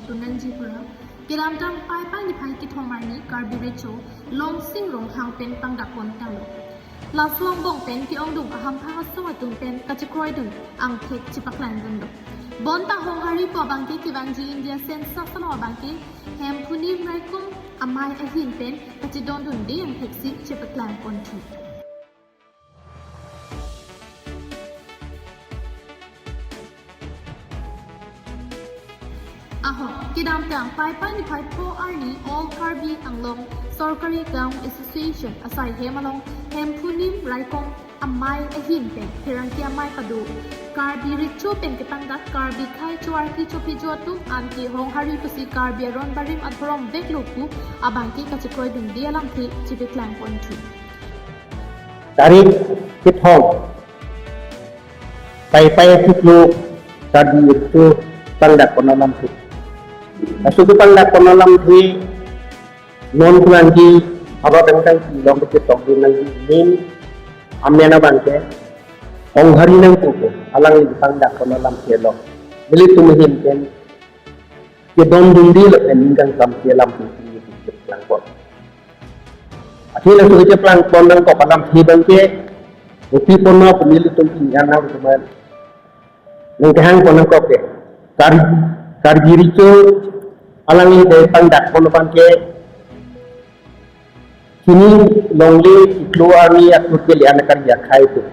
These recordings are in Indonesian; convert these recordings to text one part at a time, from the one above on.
tunan jipura kiram tang pai pai ni pai ki thomarni carbirecho long sing rong hang pen pangdakon talo la slong bong pen ki ong dung aham phang so atung pen kachikroi dung ang thek chipaklan dung do bon ta hong hari po bangki ki bangji india sen sakano bangki hem phuni mraikum amai ahin pen kachidon dun de ang thek si chipaklan kon thu Aho, kidam tang pai pai ni pai po arni all carbi anglong sorkari gang association asai hemalong hempunim raikong amai ahin pen hirangki amai padu carbi richo pen kitangda carbi khai chuarki chopi jotum anti hong hari pusi carbi ron barim atrom vekloku abangki kachikoi ding dialam thi chipiklang pontu tarik kithong pai pai kitlu carbi itu tangda konalam thi Asuku pangdak konalam thi non kuanji aba tangtang ki long ke tok din nang nin amena bangke ong hari nang puko alang ni pangdak konalam thi lo beli tumihin ken ke don dundi le ningkang sam ke lam thi ki plang pot akhirnya sudah ke plang pon nang ko palam thi bangke uti pono pemilih tumpi ana kuman nang kahang ponang ko ke karjiri cho alangi de pangdak kono bangke kini longli keluar ni aku keli anak kerja khai tu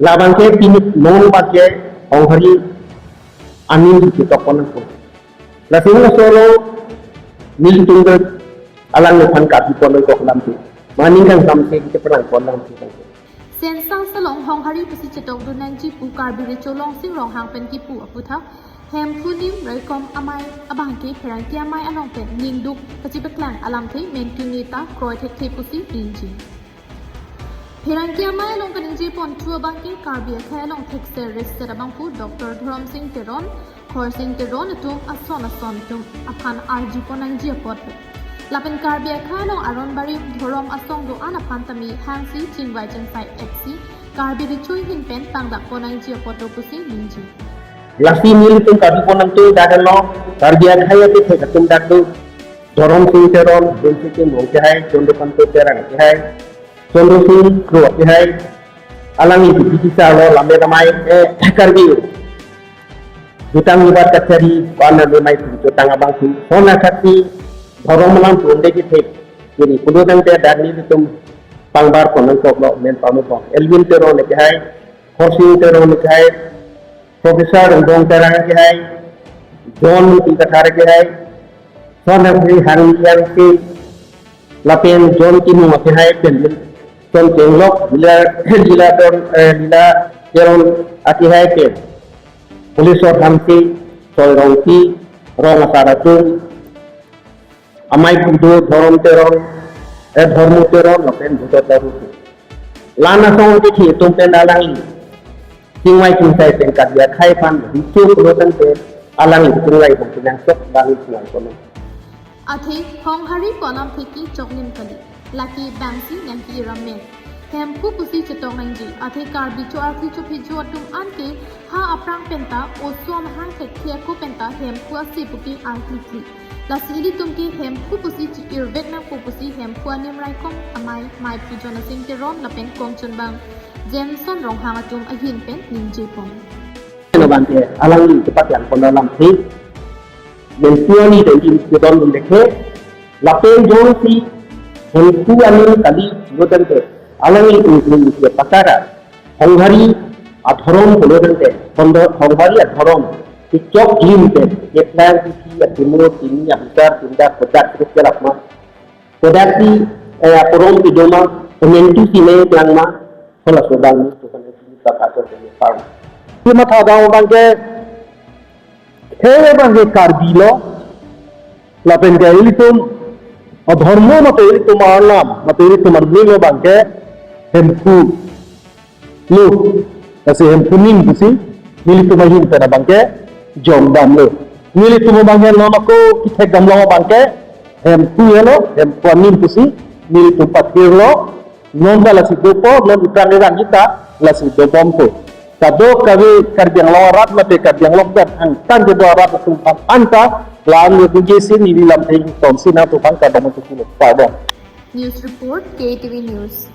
la bangke kini non bangke onghari anin di tokon ko la sino solo mil tungga alang ne pangka di kono ko lam tu maningang samse ke perang kono tu Sen sang salong hong hari pasi chetong dunan ji pu karbire cholong sing rong hang pen ki pu aputha hem punim raikom amai abangke pherang ki amai anong pen ningduk kachibeklang alam thei mentunita kroi thek thei pusi inji pherang ki amai along kaninji pon thu abangke karbia khai along thek se register abang pu Dr. Dharam Singh Teron Khor Singh Teron atum ason tum aphan RG ponang ji apot Lapen karbia khalong aron bari thorom asong do ana phantami hangsi chingwai chengsai xc karbi richui hin pen tangdak ponang ji photo pusi ninji lasi mil tum kabi ponang tu dadan lo karbia khaya te the tum dak do dorom sing teron bensi ke mo ke hai chondo pan te terang ke hai chondo sing kro ke hai alangi biti sa lo lambe ramai karbi dutang ibat kachari wana le mai tu tang abang tu sona khati Orang malam tunde ki thek kini kudo dang te darni tum pangbar konan ko lo men pamu ko elvin tero ne kai horsin tero ne kai professor dong terang ki hai john ti kathar ki hai sona pri harian ki lapen john ki mu ki hai pen ton kenglok bila don bila teron ati hai pe police or hamti soirong ki rong asaratung amai kudo dhorom teron dharmu teron lopen bhuto taru lana song ti thi tum pen alangi singwai kinsai pen kadya khai pan richu kulotan te alangi singwai bong pinang sok bangi sinang kono Athi hong hari ponam thiki choknim kali laki bangsi nangki ramen hem pu pusi chetong nangji athi karbi cho arthi cho phi jo tum anke ha aprang penta oswam hang thek thia ku penta hem pu asi puki arthi Lasili tumki hem pupusi chikir Vietnam pupusi hem puanim raikom amai mai pujona sing teron lapen kongchon bang Jameson rong hangatum ahin pen ninje pong. Nabante alangi cepat yang dalam thi yang tuani dan don dekhe lapen jong si hem puanim kali jodan te alangi ini ke pasara honghari adhorom jodan te honghari adhorom Tiktok jim te jetlan ki timur timnya besar tindak pedak terus gelap mah pedak si porong idoma penentu sine yang mah kalau sedang itu kan kita pasal ini farm cuma tahu bangke bangke karbilo lapen gaili tum adharmo mate tum alam mate tum arnilo bangke hemku lu kasi hemkuning bisi milik tumahin tena bangke jom dam lo milik tumo bangke lo mako kita gamlo bangke hem kuyelo hem kuanin pusi milik tu patir lo non bala si dopo non ikan kita la si dopom ko kado kami kerjang lawarat lebih kerjang lokdan angkan di bawah rat tumpang anta lalu BJC ni dalam ting tom sina tumpang kadang untuk kulit pada News Report, KTV News.